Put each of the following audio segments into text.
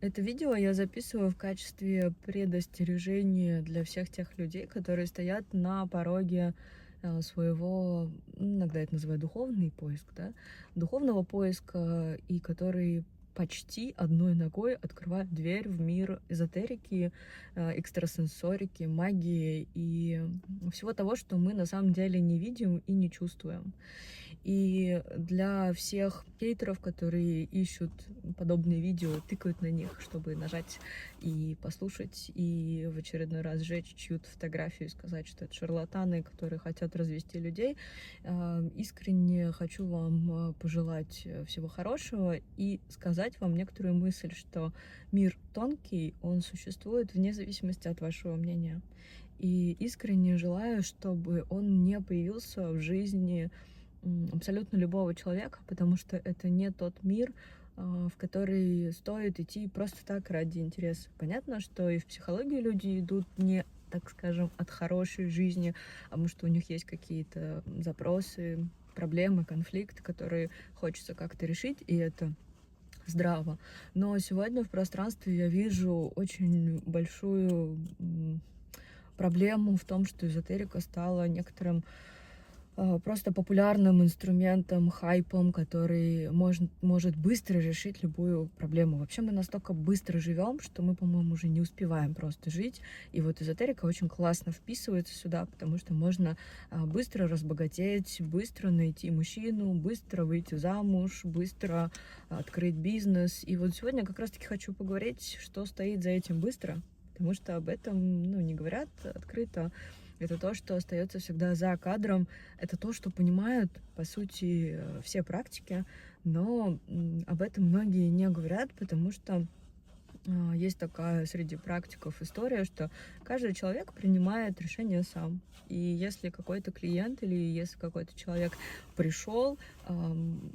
Это видео я записываю в качестве предостережения для всех тех людей, которые стоят на пороге своего, иногда это называют духовный поиск, да, духовного поиска, и которые почти одной ногой открывают дверь в мир эзотерики, экстрасенсорики, магии и всего того, что мы на самом деле не видим и не чувствуем. И для всех хейтеров, которые ищут подобные видео, тыкают на них, чтобы нажать и послушать, и в очередной раз сжечь чью-то фотографию и сказать, что это шарлатаны, которые хотят развести людей, искренне хочу вам пожелать всего хорошего и сказать вам некоторую мысль, что мир тонкий, он существует вне зависимости от вашего мнения. И искренне желаю, чтобы он не появился в жизни абсолютно любого человека, потому что это не тот мир, в который стоит идти просто так ради интереса. Понятно, что и в психологию люди идут не, так скажем, от хорошей жизни, а потому что у них есть какие-то запросы, проблемы, конфликты, которые хочется как-то решить, и это здраво. Но сегодня в пространстве я вижу очень большую проблему в том, что эзотерика стала некоторым просто популярным инструментом, хайпом, который может быстро решить любую проблему. Вообще мы настолько быстро живем, что мы, по-моему, уже не успеваем просто жить. И вот эзотерика очень классно вписывается сюда, потому что можно быстро разбогатеть, быстро найти мужчину, быстро выйти замуж, быстро открыть бизнес. И вот сегодня как раз-таки хочу поговорить, что стоит за этим быстро, потому что об этом, не говорят открыто. Это то, что остается всегда за кадром, это то, что понимают, по сути, все практики, но об этом многие не говорят, потому что есть такая среди практиков история, что каждый человек принимает решение сам. И если какой-то клиент или если какой-то человек пришел,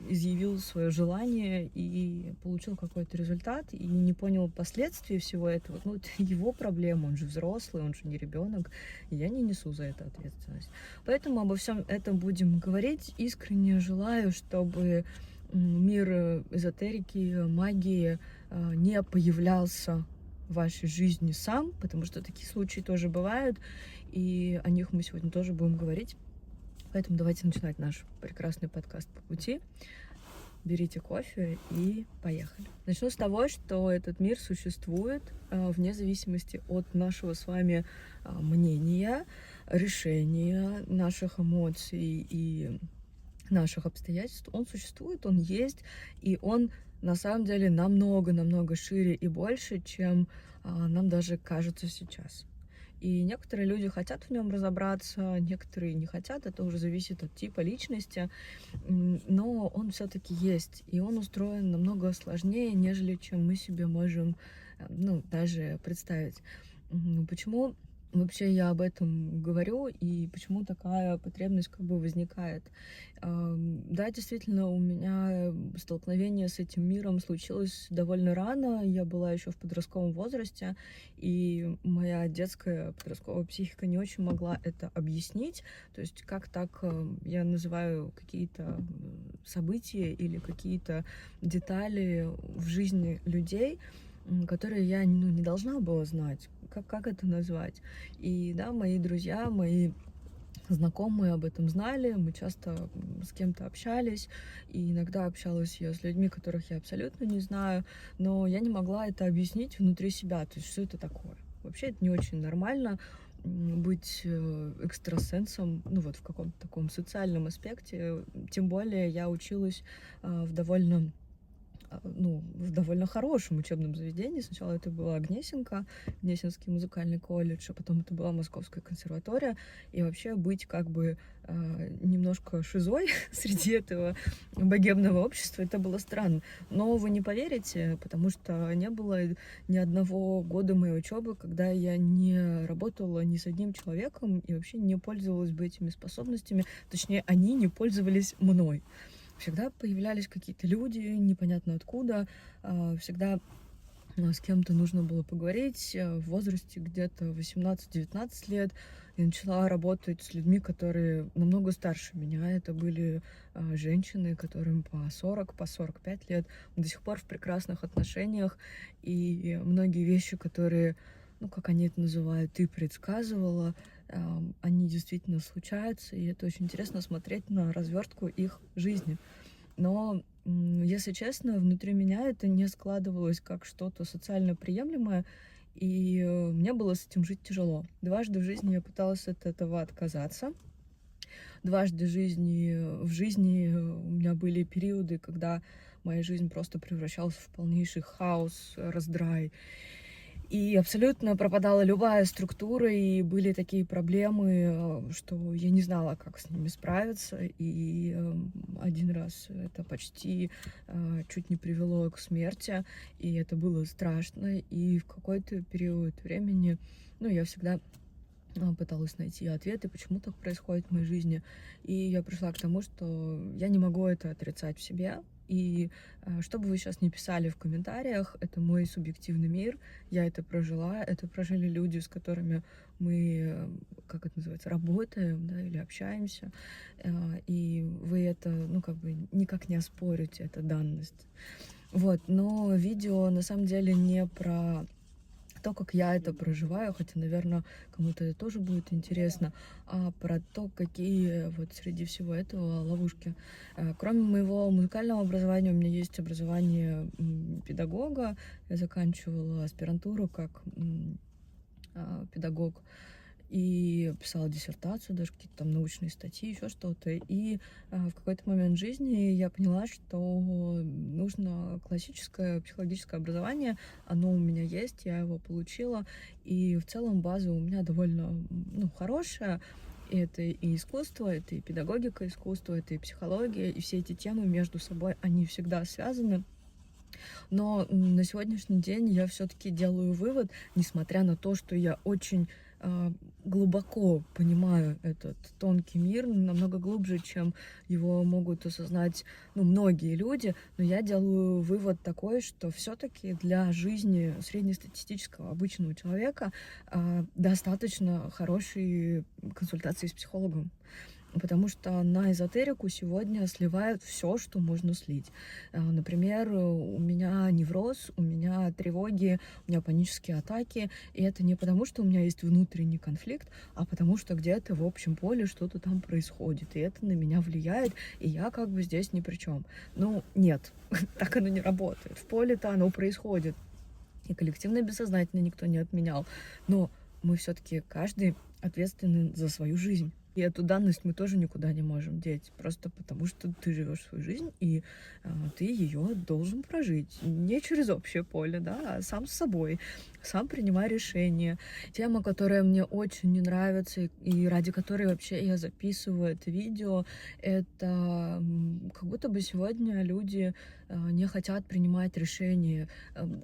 изъявил свое желание и получил какой-то результат, и не понял последствий всего этого, это его проблема, он же взрослый, он же не ребенок, и я не несу за это ответственность. Поэтому обо всем этом будем говорить. Искренне желаю, чтобы мир эзотерики, магии не появлялся в вашей жизни сам, потому что такие случаи тоже бывают, и о них мы сегодня тоже будем говорить. Поэтому давайте начинать наш прекрасный подкаст по пути. Берите кофе и поехали. Начну с того, что этот мир существует вне зависимости от нашего с вами мнения, решения, наших эмоций и наших обстоятельств. Он существует, он есть, и он на самом деле намного шире и больше, чем нам даже кажется сейчас. И некоторые люди хотят в нем разобраться, некоторые не хотят, это уже зависит от типа личности, но он все-таки есть, и он устроен намного сложнее, нежели чем мы себе можем, даже представить. Почему вообще я об этом говорю и почему такая потребность возникает? Да, действительно, у меня столкновение с этим миром случилось довольно рано. Я была еще в подростковом возрасте, и моя детская подростковая психика не очень могла это объяснить. То есть как так я называю какие-то события или какие-то детали в жизни людей, которые я не должна была знать. Как это назвать? И да, мои друзья, мои знакомые об этом знали, мы часто с кем-то общались, и иногда общалась я с людьми, которых я абсолютно не знаю, но я не могла это объяснить внутри себя, то есть что это такое. Вообще это не очень нормально быть экстрасенсом, в каком-то таком социальном аспекте, тем более я училась в довольно хорошем учебном заведении. Сначала это была Гнесинский музыкальный колледж, а потом это была Московская консерватория. И вообще быть немножко шизой среди этого богемного общества, это было странно. Но вы не поверите, потому что не было ни одного года моей учебы, когда я не работала ни с одним человеком и вообще не пользовалась бы этими способностями. Точнее, они не пользовались мной. Всегда появлялись какие-то люди, непонятно откуда, всегда с кем-то нужно было поговорить в возрасте где-то 18-19 лет. Я начала работать с людьми, которые намного старше меня. Это были женщины, которым по 40, по 45 лет. Мы до сих пор в прекрасных отношениях. И многие вещи, которые, ну, как они это называют, ты предсказывала, они действительно случаются. И это очень интересно смотреть на развертку их жизни. Но, если честно, внутри меня это не складывалось как что-то социально приемлемое, и мне было с этим жить тяжело. Дважды в жизни я пыталась от этого отказаться. Дважды в жизни у меня были периоды, когда моя жизнь просто превращалась в полнейший хаос, раздрай. И абсолютно пропадала любая структура, и были такие проблемы, что я не знала, как с ними справиться. И один раз это почти чуть не привело к смерти, и это было страшно. И в какой-то период времени, ну, я всегда пыталась найти ответы, почему так происходит в моей жизни. И я пришла к тому, что я не могу это отрицать в себе. И что бы вы сейчас ни писали в комментариях, это мой субъективный мир, я это прожила, это прожили люди, с которыми мы, как это называется, работаем, да, или общаемся, и вы это, ну, как бы никак не оспорите, это данность. Вот, но видео на самом деле не про то, как я это проживаю, хотя, наверное, кому-то это тоже будет интересно, а про то, какие вот среди всего этого ловушки. Кроме моего музыкального образования, у меня есть образование педагога. Я заканчивала аспирантуру как педагог и писала диссертацию, даже какие-то там научные статьи, еще что-то. И в какой-то момент жизни я поняла, что нужно классическое психологическое образование. Оно у меня есть, я его получила. И в целом база у меня довольно, ну, хорошая. И это и искусство, это и педагогика искусства, это и психология. И все эти темы между собой, они всегда связаны. Но на сегодняшний день я все-таки делаю вывод, несмотря на то, что я очень глубоко понимаю этот тонкий мир, намного глубже, чем его могут осознать, ну, многие люди, но я делаю вывод такой, что все-таки для жизни среднестатистического обычного человека достаточно хорошей консультации с психологом. Потому что на эзотерику сегодня сливают все, что можно слить. Например, у меня невроз, у меня тревоги, у меня панические атаки. И это не потому, что у меня есть внутренний конфликт, а потому что где-то в общем поле что-то там происходит. И это на меня влияет, и я как бы здесь ни при чем. Ну, нет, так оно не работает. В поле-то оно происходит. И коллективное бессознательное никто не отменял. Но мы все-таки каждый ответственен за свою жизнь. И эту данность мы тоже никуда не можем деть, просто потому что ты живешь свою жизнь, и ты ее должен прожить. Не через общее поле, да, а сам с собой, сам принимай решения. Тема, которая мне очень не нравится, и ради которой вообще я записываю это видео, это как будто бы сегодня люди не хотят принимать решения.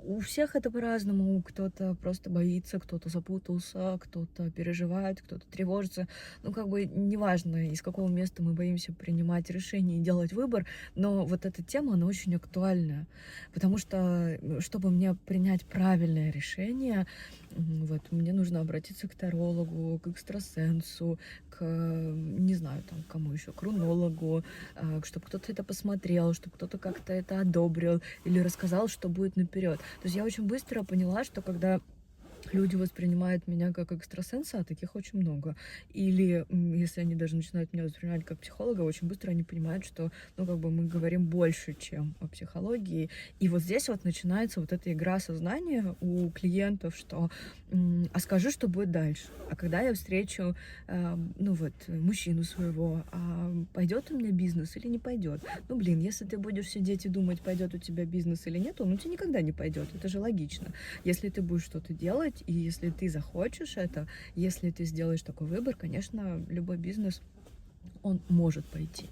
У всех это по-разному. Кто-то просто боится, кто-то запутался, кто-то переживает, кто-то тревожится. Ну, как бы неважно, из какого места мы боимся принимать решения и делать выбор, но вот эта тема, она очень актуальная, потому что, чтобы мне принять правильное решение, вот, мне нужно обратиться к тарологу, к экстрасенсу, к, не знаю, там, кому еще, к рунологу, чтобы кто-то это посмотрел, чтобы кто-то как-то это одобрил или рассказал, что будет наперед. То есть я очень быстро поняла, что когда люди воспринимают меня как экстрасенса, а таких очень много. Или если они даже начинают меня воспринимать как психолога, очень быстро они понимают, что, ну, как бы мы говорим больше, чем о психологии. И вот здесь вот начинается вот эта игра сознания у клиентов, что а скажи, что будет дальше. А когда я встречу, ну вот, мужчину своего, а пойдет у меня бизнес или не пойдет? Ну, блин, если ты будешь сидеть и думать, пойдет у тебя бизнес или нет, он у тебя никогда не пойдет. Это же логично. Если ты будешь что-то делать, и если ты захочешь это, если ты сделаешь такой выбор, конечно, любой бизнес, он может пойти.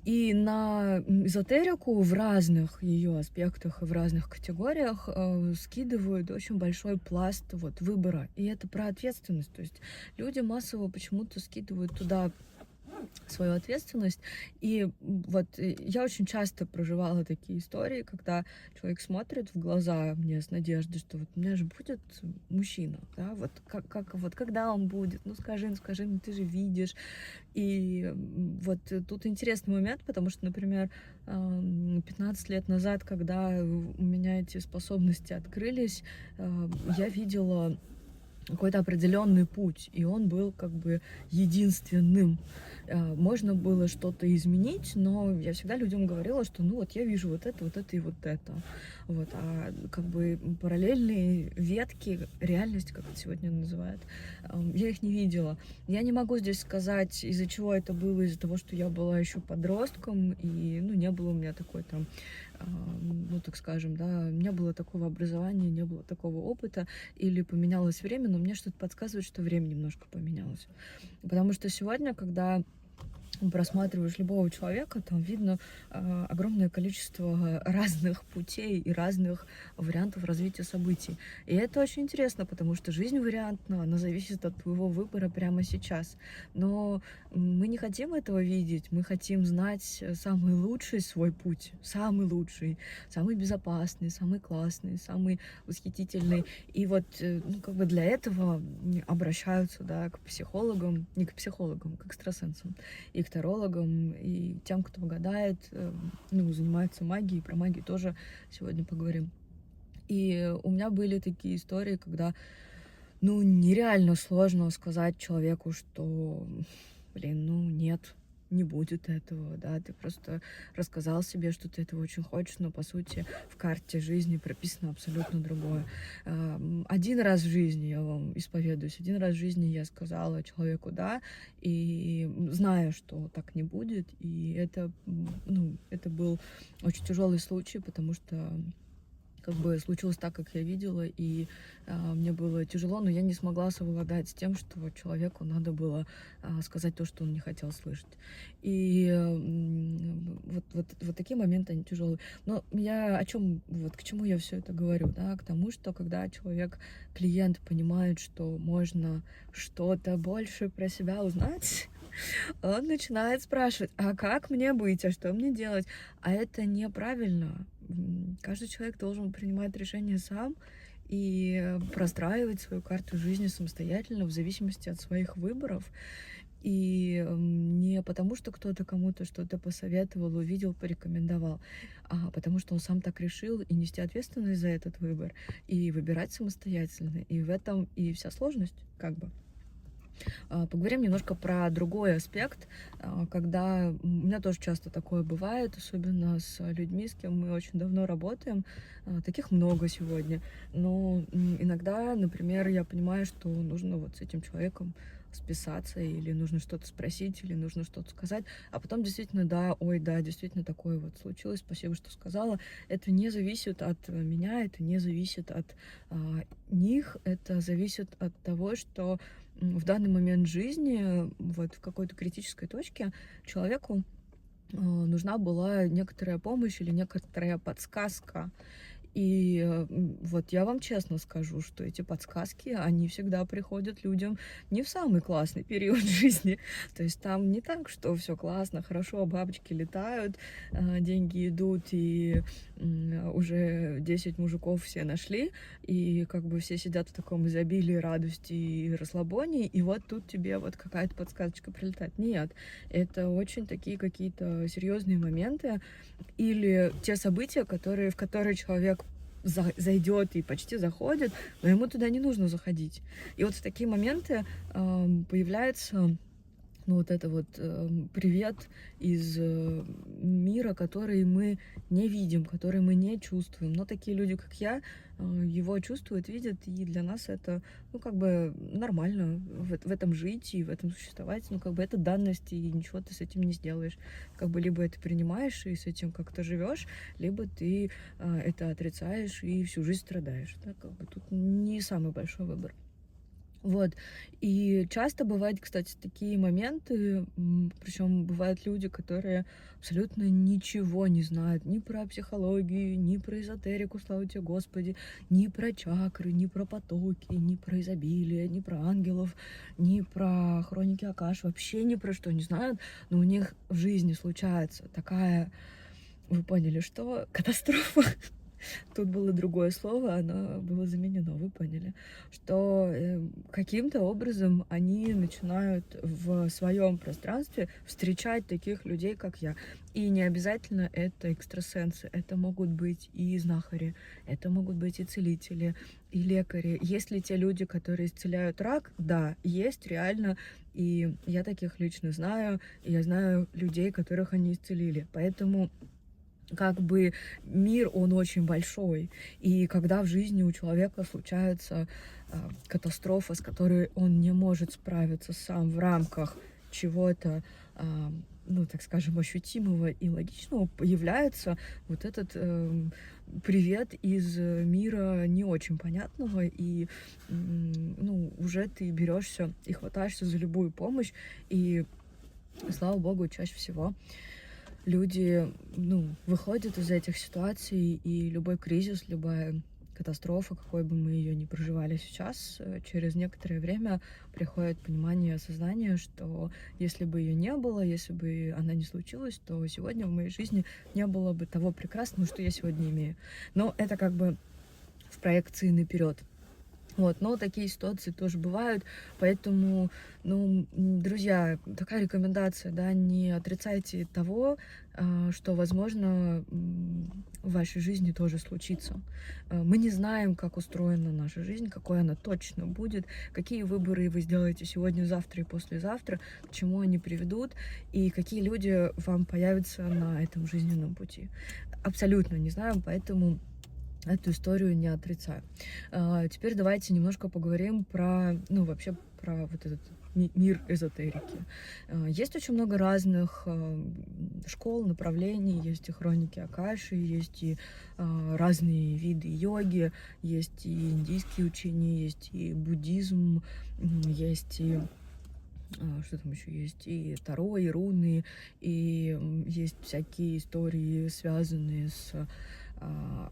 И на эзотерику в разных ее аспектах и в разных категориях скидывают очень большой пласт вот выбора. И это про ответственность. То есть люди массово почему-то скидывают туда свою ответственность. И вот я очень часто проживала такие истории, когда человек смотрит в глаза мне с надеждой, что вот у меня же будет мужчина, да, вот вот когда он будет, ну скажи, ну ты же видишь. И вот тут интересный момент, потому что, например, 15 лет назад, когда у меня эти способности открылись, я видела какой-то определенный путь, и он был как бы единственным. Можно было что-то изменить, но я всегда людям говорила, что ну вот я вижу вот это и вот это. Вот, а как бы параллельные ветки, реальность, как это сегодня называют, я их не видела. Я не могу здесь сказать, из-за чего это было, из-за того, что я была еще подростком, и ну, не было у меня такой там, ну так скажем, да, не было такого образования, не было такого опыта, или поменялось время, но мне что-то подсказывает, что время немножко поменялось. Потому что сегодня, когда просматриваешь любого человека, там видно огромное количество разных путей и разных вариантов развития событий. И это очень интересно, потому что жизнь вариантна, она зависит от твоего выбора прямо сейчас. Но мы не хотим этого видеть, мы хотим знать самый лучший свой путь, самый лучший, самый безопасный, самый классный, самый восхитительный. И вот ну, как бы для этого обращаются, да, к психологам, не к психологам, к экстрасенсам и к тарологам, и тем, кто гадает, ну, занимается магией, про магию тоже сегодня поговорим. И у меня были такие истории, когда, ну, нереально сложно сказать человеку, что, блин, ну, нет, не будет этого, да, ты просто рассказал себе, что ты этого очень хочешь, но, по сути, в карте жизни прописано абсолютно другое. Один раз в жизни, я вам исповедуюсь, один раз в жизни я сказала человеку «да», и зная, что так не будет, и это, ну, это был очень тяжелый случай, потому что как бы случилось так, как я видела, и мне было тяжело, но я не смогла совладать с тем, что человеку надо было сказать то, что он не хотел слышать. И вот такие моменты, они тяжелые. Но я о чем, вот к чему я все это говорю, да, к тому, что когда человек, клиент понимает, что можно что-то больше про себя узнать, он начинает спрашивать, а как мне быть, а что мне делать? А это неправильно. Каждый человек должен принимать решение сам и простраивать свою карту жизни самостоятельно в зависимости от своих выборов. И не потому, что кто-то кому-то что-то посоветовал, увидел, порекомендовал, а потому что он сам так решил, и нести ответственность за этот выбор, и выбирать самостоятельно. И в этом и вся сложность, как бы. Поговорим немножко про другой аспект, когда у меня тоже часто такое бывает, особенно с людьми, с кем мы очень давно работаем. Таких много сегодня. Но иногда, например, я понимаю, что нужно вот с этим человеком списаться, или нужно что-то спросить, или нужно что-то сказать, а потом действительно, да, ой, да, действительно такое вот случилось, спасибо, что сказала. Это не зависит от меня, это не зависит от них, это зависит от того, что в данный момент жизни, вот в какой-то критической точке, человеку нужна была некоторая помощь или некоторая подсказка. И вот я вам честно скажу, что эти подсказки, они всегда приходят людям не в самый классный период жизни. То есть там не так, что все классно, хорошо, бабочки летают, деньги идут, и уже 10 мужиков все нашли, и как бы все сидят в таком изобилии, радости и расслабоне, и вот тут тебе вот какая-то подсказочка прилетает. Нет, это очень такие какие-то серьезные моменты, или те события, в которые человек зайдет и почти заходит, но ему туда не нужно заходить. И вот в такие моменты появляется ну, вот это вот привет из мира, который мы не видим, который мы не чувствуем. Но такие люди, как я, его чувствуют, видят, и для нас это, ну, как бы нормально в этом жить и в этом существовать. Ну, как бы это данность, и ничего ты с этим не сделаешь. Как бы либо это принимаешь и с этим как-то живешь, либо ты это отрицаешь и всю жизнь страдаешь. Да? Как бы тут не самый большой выбор. Вот. И часто бывают, кстати, такие моменты, причем бывают люди, которые абсолютно ничего не знают ни про психологию, ни про эзотерику, слава тебе Господи, ни про чакры, ни про потоки, ни про изобилие, ни про ангелов, ни про хроники Акаш, вообще ни про что не знают, но у них в жизни случается такая, вы поняли, что катастрофа. Тут было другое слово, оно было заменено, вы поняли, что каким-то образом они начинают в своем пространстве встречать таких людей, как я. И не обязательно это экстрасенсы, это могут быть и знахари, это могут быть и целители, и лекари. Есть ли те люди, которые исцеляют рак? Да, есть реально, и я таких лично знаю, и я знаю людей, которых они исцелили. Поэтому как бы мир, он очень большой, и когда в жизни у человека случается катастрофа, с которой он не может справиться сам в рамках чего-то, ну, так скажем, ощутимого и логичного, появляется вот этот привет из мира не очень понятного, и ну, уже ты берешься и хватаешься за любую помощь, и слава богу, чаще всего люди, ну, выходят из этих ситуаций, и любой кризис, любая катастрофа, какой бы мы ее ни проживали сейчас, через некоторое время приходит понимание и осознание, что если бы ее не было, если бы она не случилась, то сегодня в моей жизни не было бы того прекрасного, что я сегодня имею. Но это как бы в проекции наперед. Вот, но такие ситуации тоже бывают, поэтому, ну, друзья, такая рекомендация, да, не отрицайте того, что, возможно, в вашей жизни тоже случится. Мы не знаем, как устроена наша жизнь, какой она точно будет, какие выборы вы сделаете сегодня, завтра и послезавтра, к чему они приведут, и какие люди вам появятся на этом жизненном пути. Абсолютно не знаем, поэтому эту историю не отрицаю. Теперь давайте немножко поговорим про, ну, вообще про вот этот мир эзотерики. Есть очень много разных школ, направлений, есть и хроники Акаши, есть и разные виды йоги, есть и индийские учения, есть и буддизм, есть и что там еще есть, и таро, и руны, и есть всякие истории, связанные с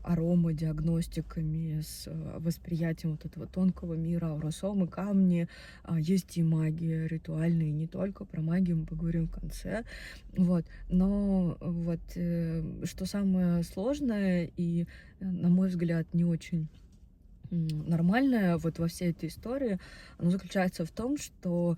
аромадиагностиками, с восприятием вот этого тонкого мира, ауросомы, камни. Есть и магия ритуальная, и не только. Про магию мы поговорим в конце. Вот. Но вот что самое сложное и, на мой взгляд, не очень нормальное вот во всей этой истории, оно заключается в том, что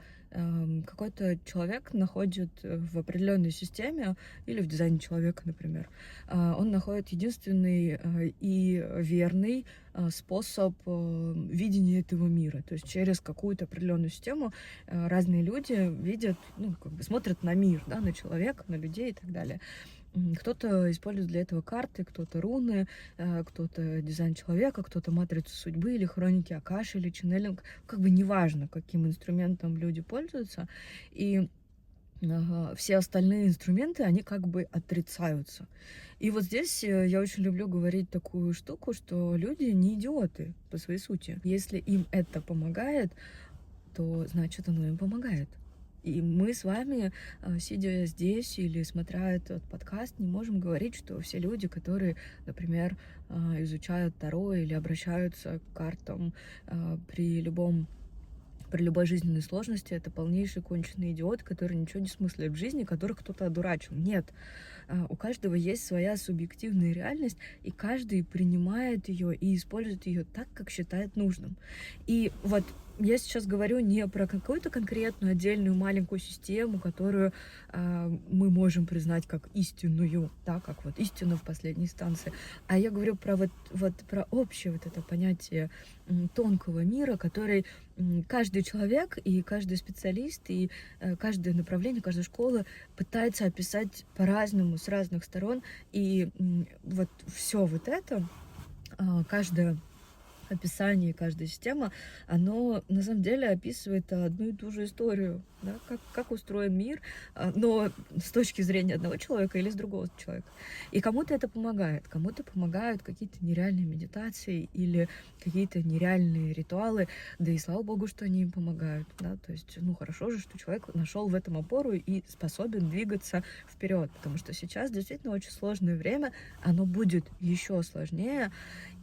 какой-то человек находит в определенной системе или в дизайне человека, например, он находит единственный и верный способ видения этого мира. То есть через какую-то определенную систему разные люди видят, ну, как бы смотрят на мир, да, на человека, на людей и так далее. Кто-то использует для этого карты, кто-то руны, кто-то дизайн человека, кто-то матрицу судьбы или хроники Акаши или ченнелинг. Как бы неважно, каким инструментом люди пользуются. И все остальные инструменты, они как бы отрицаются. И вот здесь я очень люблю говорить такую штуку, что люди не идиоты по своей сути. Если им это помогает, то значит оно им помогает. И мы с вами, сидя здесь или смотря этот подкаст, не можем говорить, что все люди, которые, например, изучают Таро или обращаются к картам при любой жизненной сложности, это полнейший конченый идиот, который ничего не смыслит в жизни, которых кто-то одурачил. Нет. У каждого есть своя субъективная реальность, и каждый принимает ее и использует ее так, как считает нужным. И вот я сейчас говорю не про какую-то конкретную отдельную маленькую систему, которую мы можем признать как истинную, да, как вот истину в последней инстанции, а я говорю про вот про общее вот это понятие тонкого мира, который каждый человек и каждый специалист и каждое направление, каждая школа пытается описать по-разному, с разных сторон, и вот все вот это, каждая описание каждой системы, оно на самом деле описывает одну и ту же историю, да, как устроен мир, но с точки зрения одного человека или с другого человека. И кому-то это помогает, кому-то помогают какие-то нереальные медитации или какие-то нереальные ритуалы, да и слава богу, что они им помогают, да, то есть, ну, хорошо же, что человек нашел в этом опору и способен двигаться вперед, потому что сейчас действительно очень сложное время, оно будет еще сложнее,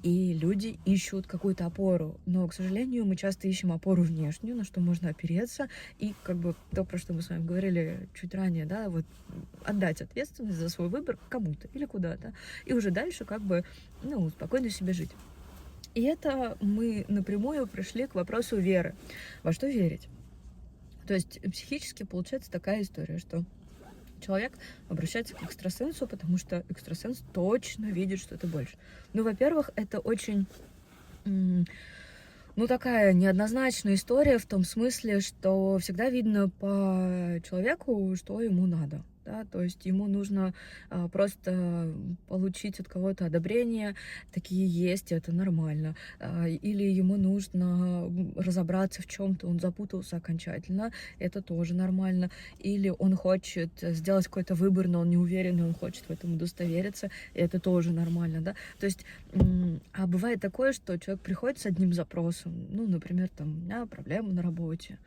и люди ищут какую-то опору. Но, к сожалению, мы часто ищем опору внешнюю, на что можно опереться. И как бы то, про что мы с вами говорили чуть ранее, да, вот отдать ответственность за свой выбор кому-то или куда-то. И уже дальше как бы, ну, спокойно себе жить. И это мы напрямую пришли к вопросу веры. Во что верить? То есть психически получается такая история, что человек обращается к экстрасенсу, потому что экстрасенс точно видит что-то больше. Ну, во-первых, это очень, ну, такая неоднозначная история в том смысле, что всегда видно по человеку, что ему надо. Да, то есть ему нужно просто получить от кого-то одобрение, такие есть, это нормально. Или ему нужно разобраться в чем-то, он запутался окончательно, это тоже нормально. Или он хочет сделать какой-то выбор, но он не уверен, и он хочет в этом удостовериться, и это тоже нормально, да. То есть, а бывает такое, что человек приходит с одним запросом, ну, например, там, у меня проблемы на работе,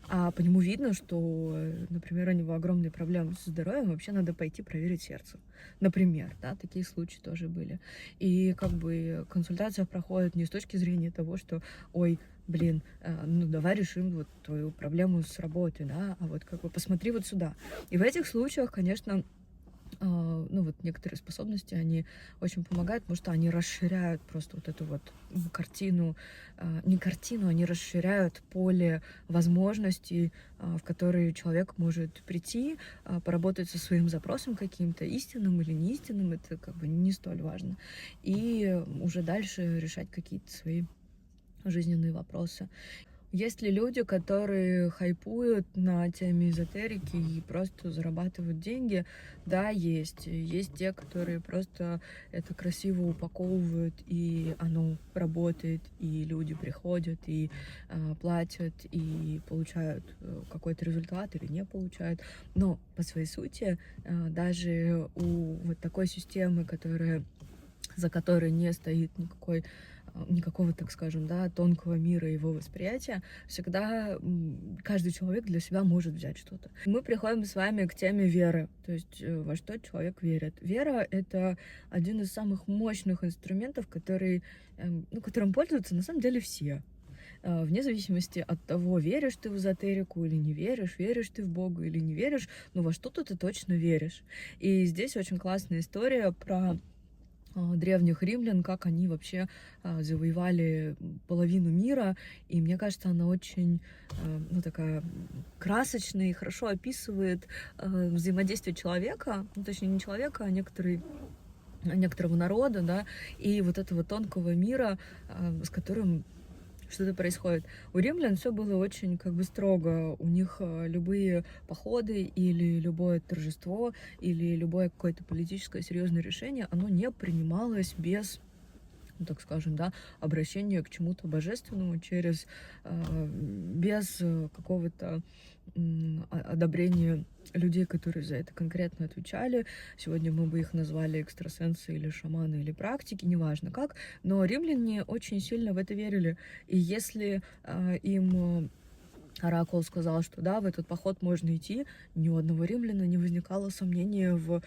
а по нему видно, что, например, у него огромные проблемы со здоровьем, вообще надо пойти проверить сердце. Например, да, такие случаи тоже были. И как бы консультация проходит не с точки зрения того, что, ой, блин, ну давай решим вот твою проблему с работой, да, а вот как бы посмотри вот сюда. И в этих случаях, конечно, ну вот некоторые способности, они очень помогают, потому что они расширяют просто вот эту вот картину, не картину, они расширяют поле возможностей, в которые человек может прийти, поработать со своим запросом каким-то, истинным или неистинным, это как бы не столь важно, и уже дальше решать какие-то свои жизненные вопросы. Есть ли люди, которые хайпуют на теме эзотерики и просто зарабатывают деньги? Да, есть. Есть те, которые просто это красиво упаковывают, и оно работает, и люди приходят, и платят, и получают какой-то результат или не получают. Но по своей сути, даже у вот такой системы, за которой не стоит никакого, так скажем, да, тонкого мира его восприятия, всегда каждый человек для себя может взять что-то. Мы приходим с вами к теме веры, то есть во что человек верит. Вера — это один из самых мощных инструментов, которым пользуются на самом деле все. Вне зависимости от того, веришь ты в эзотерику или не веришь ты в Бога или не веришь, но во что-то ты точно веришь. И здесь очень классная история про древних римлян, как они вообще завоевали половину мира. И мне кажется, она очень, ну, такая красочная и хорошо описывает взаимодействие человека, ну, точнее, не человека, а некоторого народа, да, и вот этого тонкого мира, с которым что-то происходит. У римлян все было очень как бы строго. У них любые походы или любое торжество, или любое какое-то политическое серьезное решение, оно не принималось без, ну, так скажем, да, обращения к чему-то божественному без какого-то одобрения людей, которые за это конкретно отвечали. Сегодня мы бы их назвали экстрасенсы или шаманы или практики, неважно как, но римляне очень сильно в это верили. И если им Оракул сказал, что да, в этот поход можно идти, ни у одного римляна не возникало сомнения в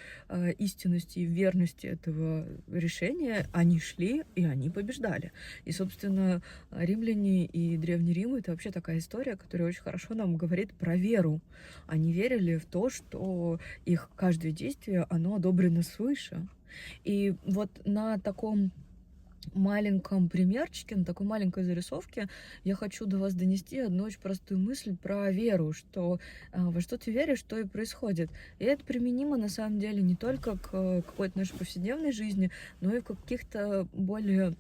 истинности и верности этого решения. Они шли, и они побеждали. И, собственно, римляне и Древний Рим — это вообще такая история, которая очень хорошо нам говорит про веру. Они верили в то, что их каждое действие, оно одобрено свыше. И вот на таком маленьком примерчике, на такой маленькой зарисовке я хочу до вас донести одну очень простую мысль про веру, что во что ты веришь, то и происходит. И это применимо на самом деле не только к какой-то нашей повседневной жизни, но и в каких-то более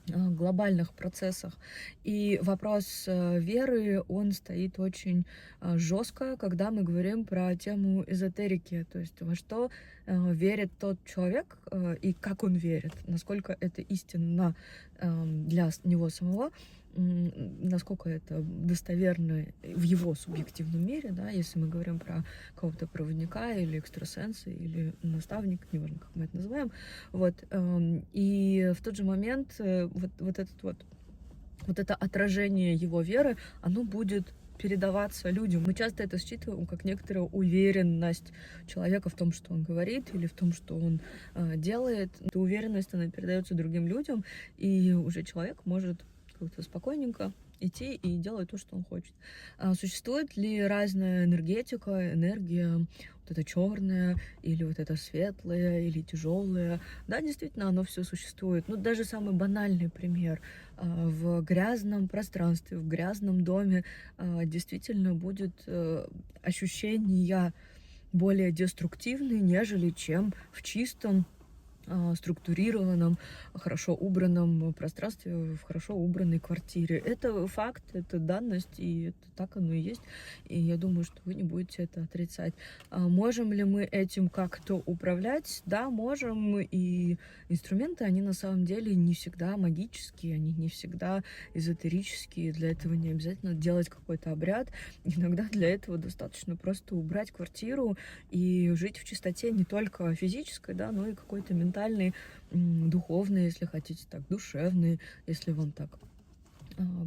глобальных процессах. И вопрос веры, он стоит очень жестко, когда мы говорим про тему эзотерики, то есть во что верит тот человек и как он верит, насколько это истинно для него самого, насколько это достоверно в его субъективном мире, да, если мы говорим про какого-то проводника или экстрасенса, или наставника, неважно, как мы это называем, вот, и в тот же момент вот это отражение его веры, оно будет передаваться людям. Мы часто это считываем как некоторую уверенность человека в том, что он говорит, или в том, что он делает. Эта уверенность, она передается другим людям, и уже человек может как-то спокойненько идти и делать то, что он хочет. Существует ли разная энергетика, энергия, вот это черное, или вот это светлое, или тяжелое? Да, действительно, оно все существует. Ну, даже самый банальный пример. В грязном пространстве, в грязном доме действительно будет ощущение более деструктивные, нежели чем в чистом, структурированном, хорошо убранном пространстве, в хорошо убранной квартире. Это факт, это данность, и это так оно и есть. И я думаю, что вы не будете это отрицать. Можем ли мы этим как-то управлять? Да, можем. И инструменты, они на самом деле не всегда магические, они не всегда эзотерические. Для этого не обязательно делать какой-то обряд. Иногда для этого достаточно просто убрать квартиру и жить в чистоте не только физической, да, но и какой-то ментальный, духовный, если хотите так, душевный, если вам так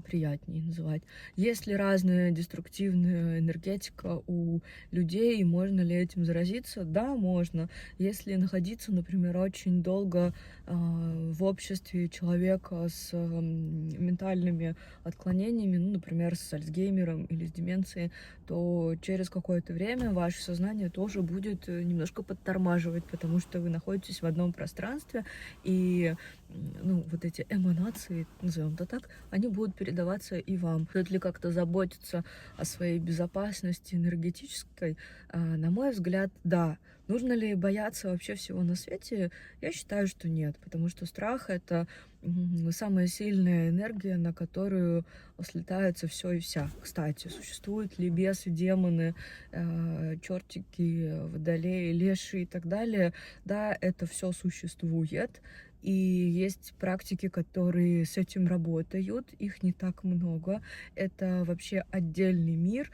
приятнее называть. Есть ли разная деструктивная энергетика у людей, можно ли этим заразиться? Да, можно. Если находиться, например, очень долго в обществе человека с ментальными отклонениями, ну, например, с Альцгеймером или с деменцией, то через какое-то время ваше сознание тоже будет немножко подтормаживать, потому что вы находитесь в одном пространстве, и ну, вот эти эманации, назовем это так, они будут передаваться и вам. Стоит ли как-то заботиться о своей безопасности энергетической? На мой взгляд, да. Нужно ли бояться вообще всего на свете? Я считаю, что нет, потому что страх — это самая сильная энергия, на которую слетается все и вся. Кстати, существуют ли бесы, демоны, чертики, водолеи, леши и так далее? Да, это все существует. И есть практики, которые с этим работают, их не так много. Это вообще отдельный мир.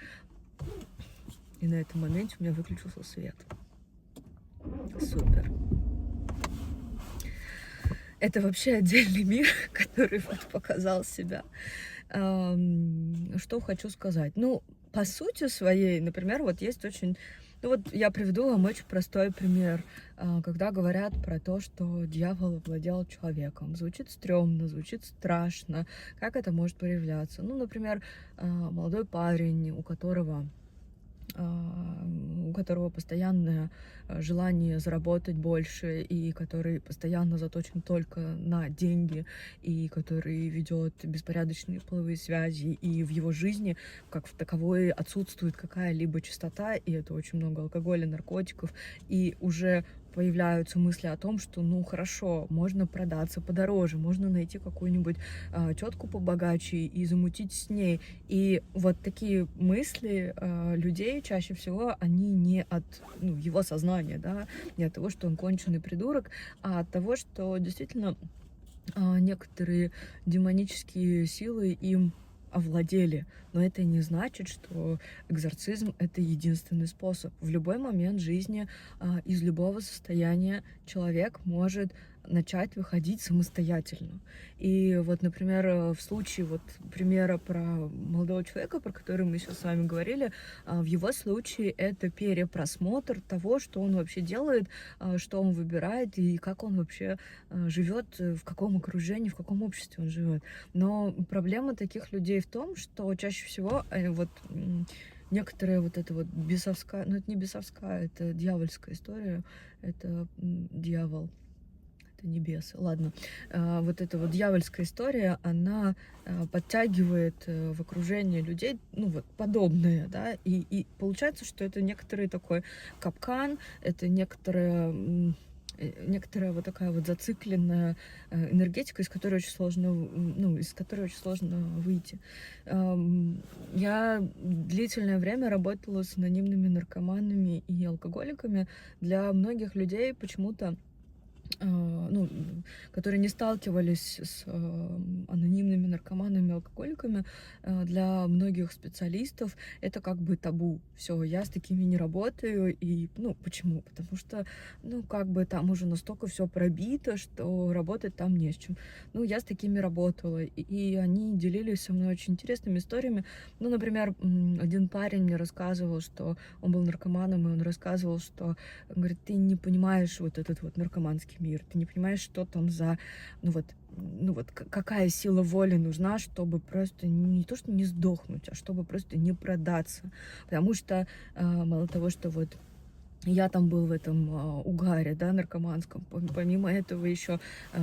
И на этом моменте у меня выключился свет. Супер. Это вообще отдельный мир, который вот показал себя. Что хочу сказать? Ну, по сути своей, например, вот есть очень... Ну вот я приведу вам очень простой пример, когда говорят про то, что дьявол овладел человеком. Звучит стрёмно, звучит страшно. Как это может проявляться? Ну, например, молодой парень, у которого постоянное желание заработать больше, и который постоянно заточен только на деньги, и который ведет беспорядочные половые связи, и в его жизни как в таковой отсутствует какая-либо чистота, и это очень много алкоголя, наркотиков, и уже появляются мысли о том, что, ну, хорошо, можно продаться подороже, можно найти какую-нибудь тетку побогаче и замутить с ней. И вот такие мысли людей чаще всего, они не от его сознания, да, не от того, что он конченый придурок, а от того, что действительно некоторые демонические силы им овладели. Но это не значит, что экзорцизм — это единственный способ. В любой момент жизни из любого состояния человек может начать выходить самостоятельно. И вот, например, в случае вот примера про молодого человека, про который мы сейчас с вами говорили, в его случае это перепросмотр того, что он вообще делает, что он выбирает и как он вообще живет, в каком окружении, в каком обществе он живет. Но проблема таких людей в том, что чаще всего некоторая вот эта вот бесовская, ну это не бесовская, это дьявольская история, это дьявол, это не бесы, ладно. Вот эта вот дьявольская история, она подтягивает в окружение людей, ну вот, подобное, да, и получается, что это некоторый такой капкан, это некоторая некоторая вот такая вот зацикленная энергетика, из которой очень сложно, ну, из которой очень сложно выйти. Я длительное время работала с анонимными наркоманами и алкоголиками. Для многих людей почему-то ну, которые не сталкивались с анонимными наркоманами, алкоголиками, для многих специалистов это как бы табу. Все, я с такими не работаю. И, ну, почему? Потому что, ну, как бы там уже настолько все пробито, что работать там не с чем. Ну, я с такими работала, и они делились со мной очень интересными историями. Ну, например, один парень мне рассказывал, что он был наркоманом, и он рассказывал, что, говорит, ты не понимаешь вот этот вот наркоманский мир, ты не понимаешь, что там за, ну вот какая сила воли нужна, чтобы просто не то, что не сдохнуть, а чтобы просто не продаться. Потому что мало того, что вот я там был в этом угаре, да, наркоманском. Помимо этого еще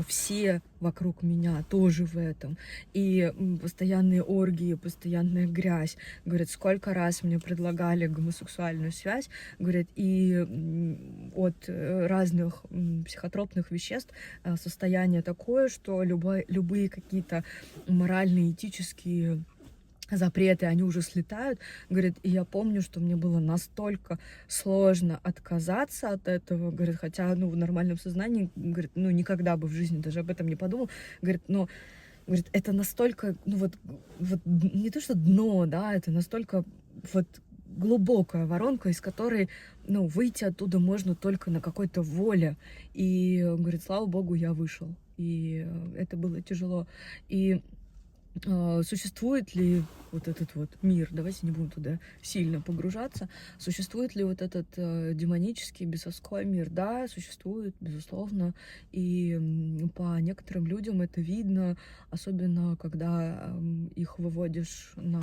все вокруг меня тоже в этом. И постоянные оргии, постоянная грязь. Говорят, сколько раз мне предлагали гомосексуальную связь. Говорят, и от разных психотропных веществ состояние такое, что любые какие-то моральные, этические запреты, они уже слетают. Говорит, и я помню, что мне было настолько сложно отказаться от этого. Говорит, хотя, ну, в нормальном сознании, говорит, ну, никогда бы в жизни даже об этом не подумал. Говорит, но, говорит, это настолько, ну, вот не то, что дно, да, это настолько вот глубокая воронка, из которой, ну, выйти оттуда можно только на какой-то воле. И, говорит, слава богу, я вышел. И это было тяжело. И существует ли вот этот вот мир, давайте не будем туда сильно погружаться, существует ли вот этот демонический бесовской мир? Да, существует, безусловно, и по некоторым людям это видно, особенно когда их выводишь на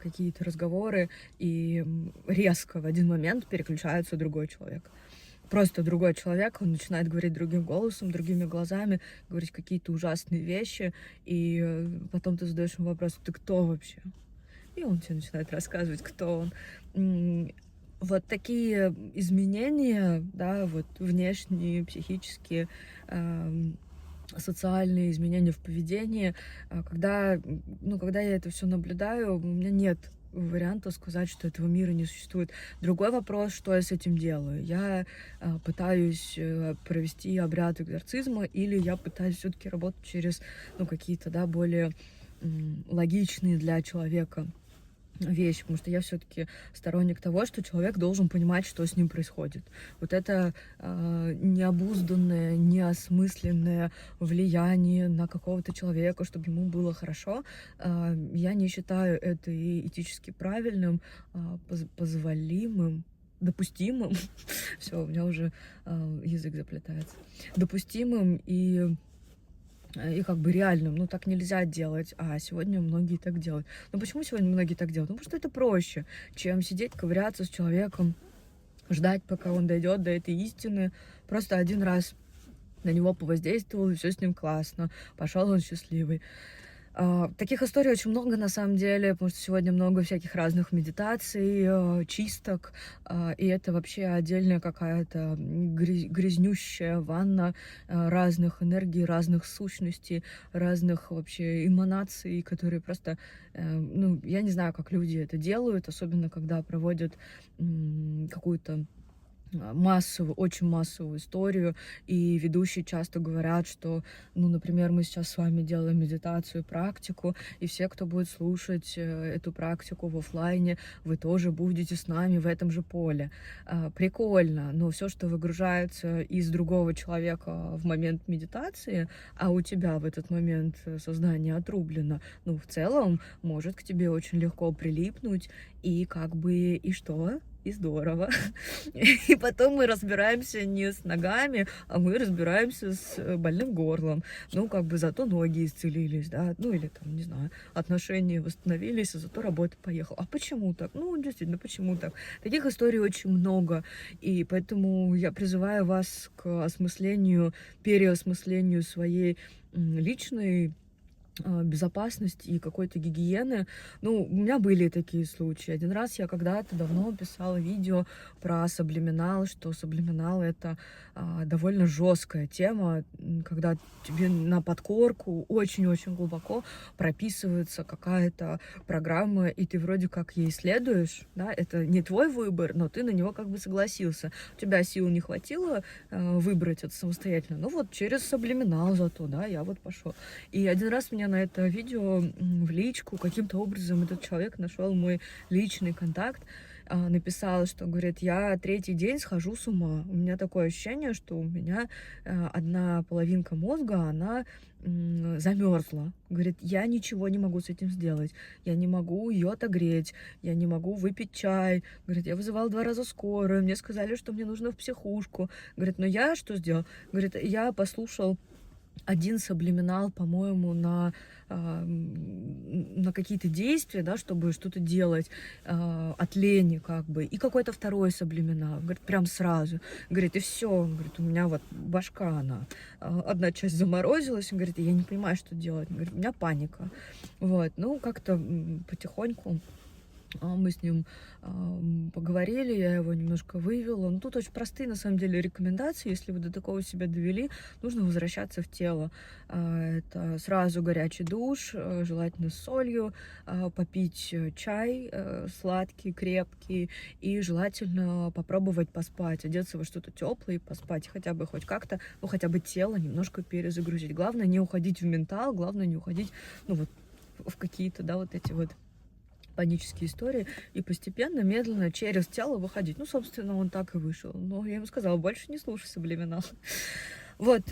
какие-то разговоры, и резко в один момент переключается другой человек. Просто другой человек, он начинает говорить другим голосом, другими глазами, говорить какие-то ужасные вещи, и потом ты задаешь ему вопрос, ты кто вообще? И он тебе начинает рассказывать, кто он. Вот такие изменения, да, вот внешние, психические, социальные изменения в поведении, когда я это все наблюдаю, у меня нет варианта сказать, что этого мира не существует. Другой вопрос, что я с этим делаю. Я пытаюсь провести обряд экзорцизма, или я пытаюсь все-таки работать через, ну, какие-то, да, более логичные для человека вещь, потому что я все-таки сторонник того, что человек должен понимать, что с ним происходит. Вот это необузданное, неосмысленное влияние на какого-то человека, чтобы ему было хорошо, я не считаю это и этически правильным, позволимым, допустимым. Все, у меня уже язык заплетается. Допустимым и как бы реальным. Ну, так нельзя делать, а сегодня многие так делают. Но почему сегодня многие так делают? Ну, потому что это проще, чем сидеть, ковыряться с человеком, ждать, пока он дойдет до этой истины. Просто один раз на него повоздействовал, и все с ним классно. Пошел он счастливый. Таких историй очень много на самом деле, потому что сегодня много всяких разных медитаций, чисток, и это вообще отдельная какая-то грязнющая ванна разных энергий, разных сущностей, разных вообще эманаций, которые просто, ну, я не знаю, как люди это делают, особенно когда проводят какую-то массовую, очень массовую историю, и ведущие часто говорят, что, ну, например, мы сейчас с вами делаем медитацию, практику, и все, кто будет слушать эту практику в офлайне, вы тоже будете с нами в этом же поле. Прикольно, но все, что выгружается из другого человека в момент медитации, а у тебя в этот момент сознание отрублено, ну, в целом, может к тебе очень легко прилипнуть, и как бы, и что? И здорово. И потом мы разбираемся не с ногами, а мы разбираемся с больным горлом. Ну, как бы зато ноги исцелились, да, ну или там, не знаю, отношения восстановились, а зато работа поехала. А почему так? Ну, действительно, почему так? Таких историй очень много, и поэтому я призываю вас к осмыслению, переосмыслению своей личной безопасности и какой-то гигиены. Ну, у меня были такие случаи. Один раз я когда-то давно писала видео про саблиминал, что саблиминал — это довольно жесткая тема, когда тебе на подкорку очень-очень глубоко прописывается какая-то программа, и ты вроде как ей следуешь, да, это не твой выбор, но ты на него как бы согласился. У тебя сил не хватило выбрать это самостоятельно, ну вот через саблиминал зато, да, я вот пошел. И один раз мне на это видео в личку каким-то образом этот человек нашел мой личный контакт, написал, что, говорит, я третий день схожу с ума. У меня такое ощущение, что у меня одна половинка мозга, она замерзла. Говорит, я ничего не могу с этим сделать. Я не могу ее отогреть, я не могу выпить чай. Говорит, я вызывал 2 раза скорую, мне сказали, что мне нужно в психушку. Говорит, но я что сделал? Говорит, я послушал один саблиминал, по-моему, на какие-то действия, да, чтобы что-то делать от лени, как бы, и какой-то второй саблиминал, говорит, прям сразу, говорит, и все, говорит, у меня вот башка, она, одна часть заморозилась, говорит, и я не понимаю, что делать, говорит, у меня паника, вот, ну, как-то потихоньку мы с ним поговорили, я его немножко вывела. Ну, тут очень простые, на самом деле, рекомендации. Если вы до такого себя довели, нужно возвращаться в тело. Это сразу горячий душ, желательно с солью, попить чай сладкий, крепкий, и желательно попробовать поспать, одеться во что-то теплое и поспать, хотя бы хоть как-то, ну, хотя бы тело немножко перезагрузить. Главное не уходить в ментал, главное не уходить, ну, вот в какие-то, да, вот эти вот панические истории, и постепенно, медленно через тело выходить. Ну, собственно, он так и вышел. Но я ему сказала, больше не слушай саблиминал. Вот,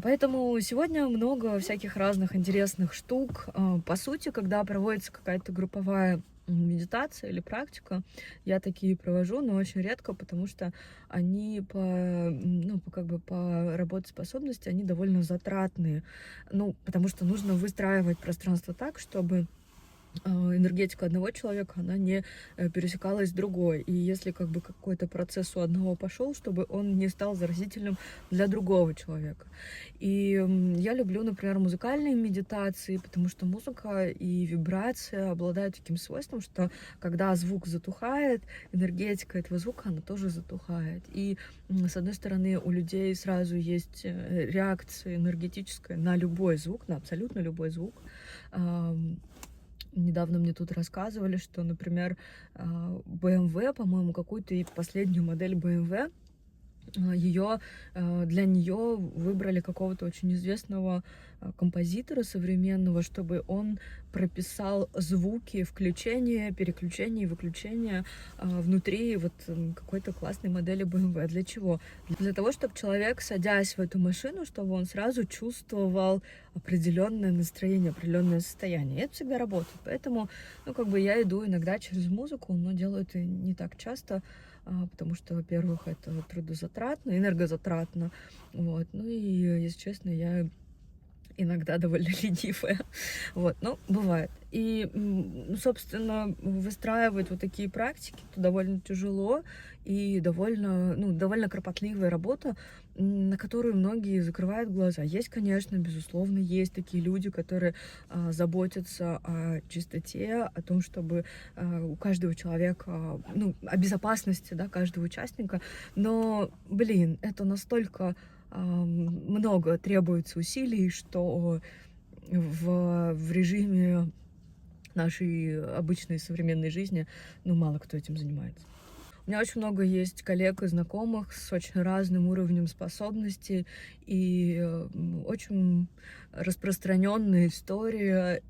поэтому сегодня много всяких разных интересных штук. По сути, когда проводится какая-то групповая медитация или практика, я такие провожу, но очень редко, потому что они как бы по работоспособности, они довольно затратные. Ну, потому что нужно выстраивать пространство так, чтобы энергетика одного человека, она не пересекалась с другой. И если как бы какой-то процесс у одного пошел, чтобы он не стал заразительным для другого человека. И я люблю, например, музыкальные медитации, потому что музыка и вибрация обладают таким свойством, что когда звук затухает, энергетика этого звука, она тоже затухает. И с одной стороны, у людей сразу есть реакция энергетическая на любой звук, на абсолютно любой звук. Недавно мне тут рассказывали, что, например, BMW, по-моему, какую-то последнюю модель BMW, для нее выбрали какого-то очень известного композитора современного, чтобы он прописал звуки включения, переключения и выключения внутри вот какой-то классной модели BMW. Для чего? Для того, чтобы человек, садясь в эту машину, чтобы он сразу чувствовал определенное настроение, определенное состояние. И это всегда работает. Поэтому, ну, как бы я иду иногда через музыку, но делаю это не так часто, потому что, во-первых, это трудозатратно, энергозатратно, вот, ну и, если честно, я иногда довольно ленивая, вот, ну, бывает. И, собственно, выстраивать вот такие практики, это довольно тяжело и довольно кропотливая работа, на которую многие закрывают глаза. Есть, конечно, безусловно, есть такие люди, которые заботятся о чистоте, о том, чтобы у каждого человека, о безопасности, да, каждого участника, но, блин, это настолько много требуется усилий, что в режиме нашей обычной современной жизни, мало кто этим занимается. У меня очень много есть коллег и знакомых с очень разным уровнем способностей, и очень распространенная история,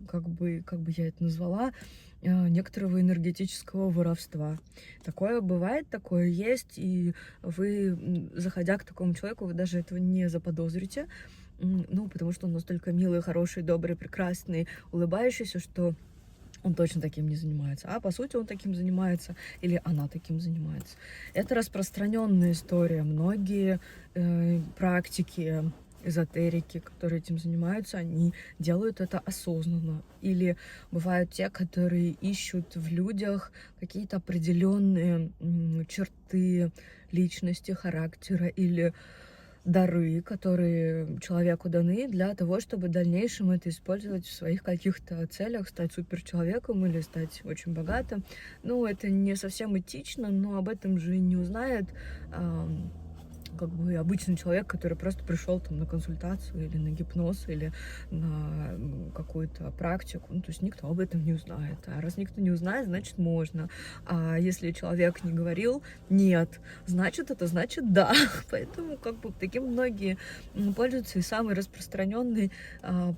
как бы я это назвала, некоторого энергетического воровства. Такое бывает, такое есть, и вы, заходя к такому человеку, вы даже этого не заподозрите, потому что он настолько милый, хороший, добрый, прекрасный, улыбающийся, что он точно таким не занимается. А по сути он таким занимается, или она таким занимается. Это распространенная история. Многие практики, эзотерики, которые этим занимаются, они делают это осознанно. Или бывают те, которые ищут в людях какие-то определенные черты личности, характера, или дары, которые человеку даны для того, чтобы в дальнейшем это использовать в своих каких-то целях, стать суперчеловеком или стать очень богатым. Ну, это не совсем этично, но об этом же не узнает как бы обычный человек, который просто пришел там на консультацию или на гипноз, или на какую-то практику. Ну, то есть никто об этом не узнает. А раз никто не узнает, значит можно. А если человек не говорил «нет», значит это значит «да». Поэтому как бы таким многие пользуются. И самый распространенный,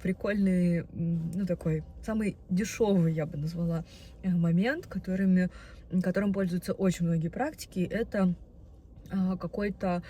прикольный, ну такой, самый дешевый, я бы назвала, момент, которым пользуются очень многие практики, это какой-то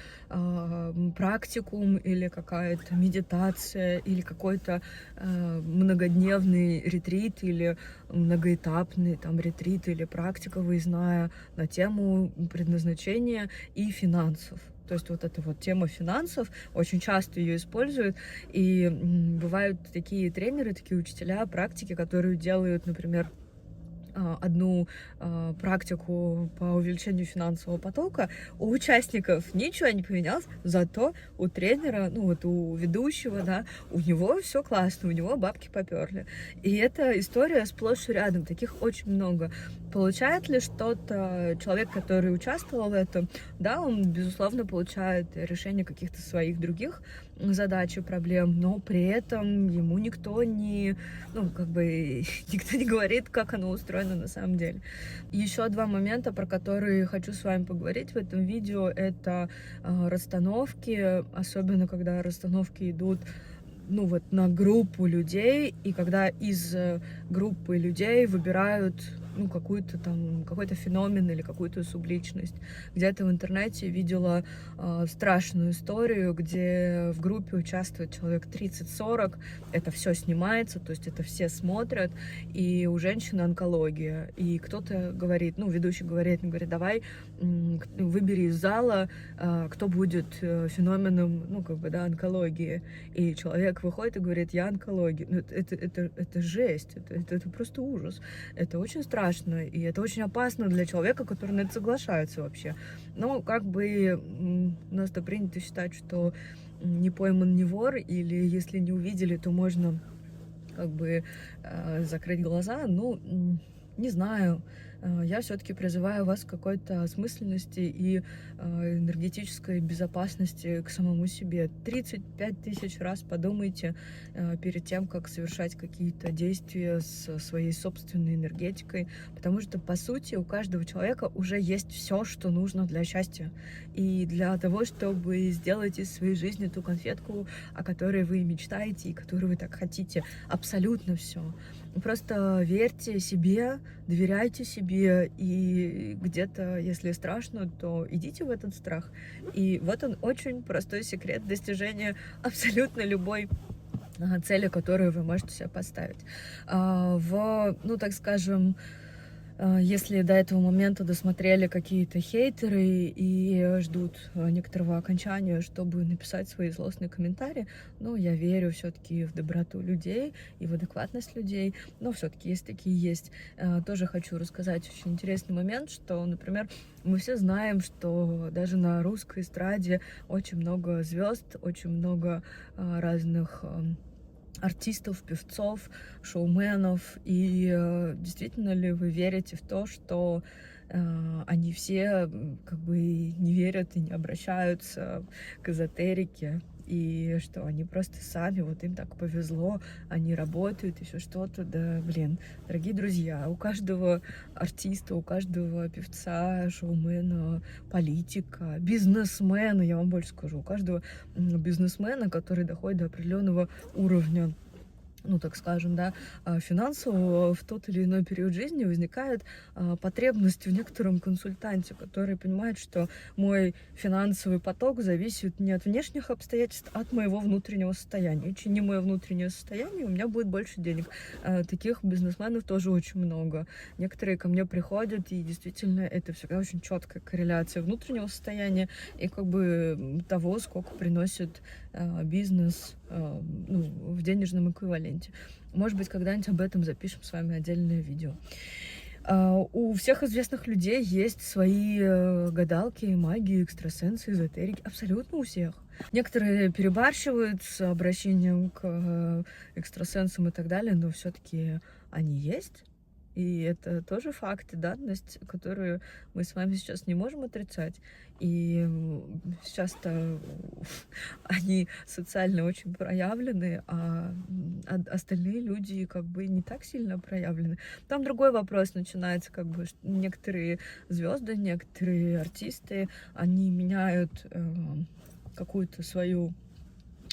практикум или какая-то медитация или какой-то многодневный ретрит или многоэтапный там ретрит или практика выездная на тему предназначения и финансов. То есть вот эта вот тема финансов, очень часто ее используют, и бывают такие тренеры, такие учителя, практики, которые делают, например, одну практику по увеличению финансового потока, у участников ничего не поменялось, зато у тренера, ну вот у ведущего, да, у него все классно, у него бабки поперли. И эта история сплошь и рядом, таких очень много. Получает ли что-то человек, который участвовал в этом? Да, он, безусловно, получает решение каких-то своих других задач и проблем, но при этом ему никто не, ну, как бы, никто не говорит, как оно устроено на самом деле. Еще два момента, про которые хочу с вами поговорить в этом видео, это расстановки, особенно когда расстановки идут, ну вот, на группу людей, и когда из группы людей выбирают, ну, какой-то феномен или какую-то субличность. Где-то в интернете видела страшную историю, где в группе участвует человек 30-40, это все снимается, то есть это все смотрят, и у женщины онкология. И кто-то говорит, ну, ведущий говорит, давай выбери из зала, кто будет феноменом, ну, как бы, да, онкологии. И человек выходит и говорит, я онкология. Ну, это жесть, это просто ужас. Это очень страшно, и это очень опасно для человека, который на это соглашается вообще. Но как бы у нас-то принято считать, что не пойман не вор, или если не увидели, то можно как бы закрыть глаза. Ну, не знаю. Я все-таки призываю вас к какой-то осмысленности и энергетической безопасности к самому себе. 35 тысяч раз подумайте перед тем, как совершать какие-то действия со своей собственной энергетикой, потому что, по сути, у каждого человека уже есть все, что нужно для счастья. И для того, чтобы сделать из своей жизни ту конфетку, о которой вы мечтаете и которую вы так хотите, абсолютно все. Просто верьте себе, доверяйте себе, и где-то, если страшно, то идите в этот страх. И вот он, очень простой секрет достижения абсолютно любой цели, которую вы можете себе поставить. Ну, так скажем, если до этого момента досмотрели какие-то хейтеры и ждут некоторого окончания, чтобы написать свои злостные комментарии, ну, я верю все-таки в доброту людей и в адекватность людей, но все-таки есть такие есть. Тоже хочу рассказать очень интересный момент, что, например, мы все знаем, что даже на русской эстраде очень много звезд, очень много разных артистов, певцов, шоуменов. И действительно ли вы верите в то, что они все как бы не верят и не обращаются к эзотерике, и что они просто сами, вот им так повезло, они работают, еще что-то? Да, блин, дорогие друзья, у каждого артиста, у каждого певца, шоумена, политика, бизнесмена, я вам больше скажу, у каждого бизнесмена, который доходит до определенного уровня, ну, так скажем, да, финансового, в тот или иной период жизни возникает потребность в некотором консультанте, который понимает, что мой финансовый поток зависит не от внешних обстоятельств, а от моего внутреннего состояния. Чини мое внутреннее состояние, у меня будет больше денег. Таких бизнесменов тоже очень много. Некоторые ко мне приходят, и действительно это всегда очень четкая корреляция внутреннего состояния и как бы того, сколько приносит бизнес, ну, в денежном эквиваленте. Может быть, когда-нибудь об этом запишем с вами отдельное видео. У всех известных людей есть свои гадалки, маги, экстрасенсы, эзотерики. Абсолютно у всех. Некоторые перебарщивают с обращением к экстрасенсам и так далее, но все-таки они есть. И это тоже факт и данность, которую мы с вами сейчас не можем отрицать. И часто они социально очень проявлены, а остальные люди как бы не так сильно проявлены. Там другой вопрос начинается, как бы некоторые звезды, некоторые артисты, они меняют какую-то свою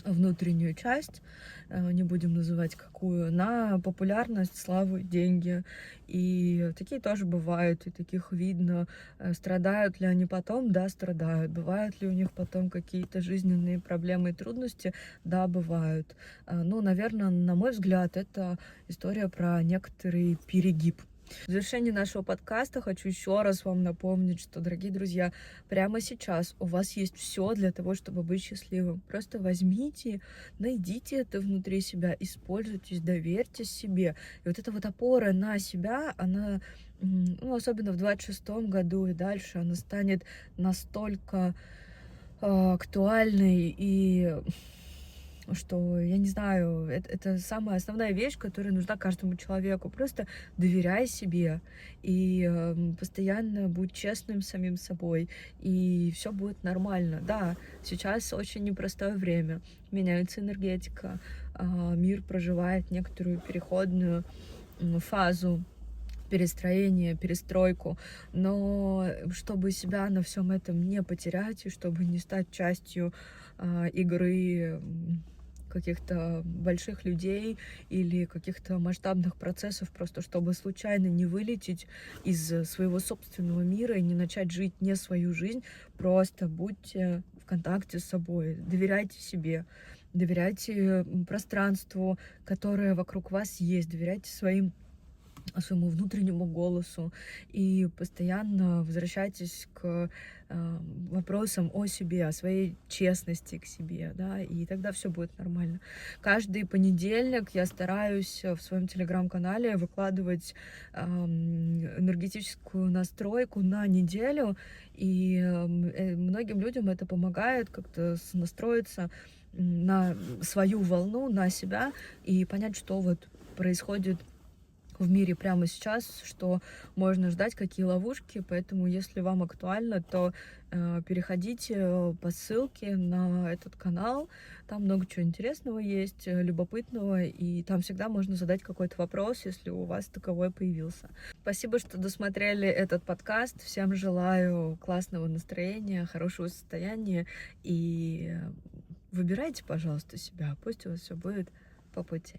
внутреннюю часть, не будем называть какую, на популярность, славу, деньги. И такие тоже бывают, и таких видно. Страдают ли они потом? Да, страдают. Бывают ли у них потом какие-то жизненные проблемы и трудности? Да, бывают. Ну, наверное, на мой взгляд, это история про некоторый перегиб. В завершении нашего подкаста хочу еще раз вам напомнить, что, дорогие друзья, прямо сейчас у вас есть все для того, чтобы быть счастливым. Просто возьмите, найдите это внутри себя, используйтесь, доверьтесь себе. И вот эта вот опора на себя, она, ну, особенно в 26-м году и дальше, она станет настолько актуальной и что, я не знаю, это самая основная вещь, которая нужна каждому человеку. Просто доверяй себе и постоянно будь честным с самим собой, и все будет нормально. Да, сейчас очень непростое время, меняется энергетика, мир проживает некоторую переходную фазу, перестроение, перестройку, но чтобы себя на всем этом не потерять и чтобы не стать частью игры каких-то больших людей или каких-то масштабных процессов, просто чтобы случайно не вылететь из своего собственного мира и не начать жить не свою жизнь, просто будьте в контакте с собой, доверяйте себе, доверяйте пространству, которое вокруг вас есть, доверяйте своему внутреннему голосу и постоянно возвращайтесь к вопросам о себе, о своей честности к себе, да, и тогда все будет нормально. Каждый понедельник я стараюсь в своем телеграм-канале выкладывать энергетическую настройку на неделю, и многим людям это помогает как-то настроиться на свою волну, на себя и понять, что вот происходит в мире прямо сейчас, что можно ждать, какие ловушки. Поэтому, если вам актуально, то переходите по ссылке на этот канал. Там много чего интересного есть, любопытного, и там всегда можно задать какой-то вопрос, если у вас таковой появился. Спасибо, что досмотрели этот подкаст. Всем желаю классного настроения, хорошего состояния, и выбирайте, пожалуйста, себя. Пусть у вас все будет по пути.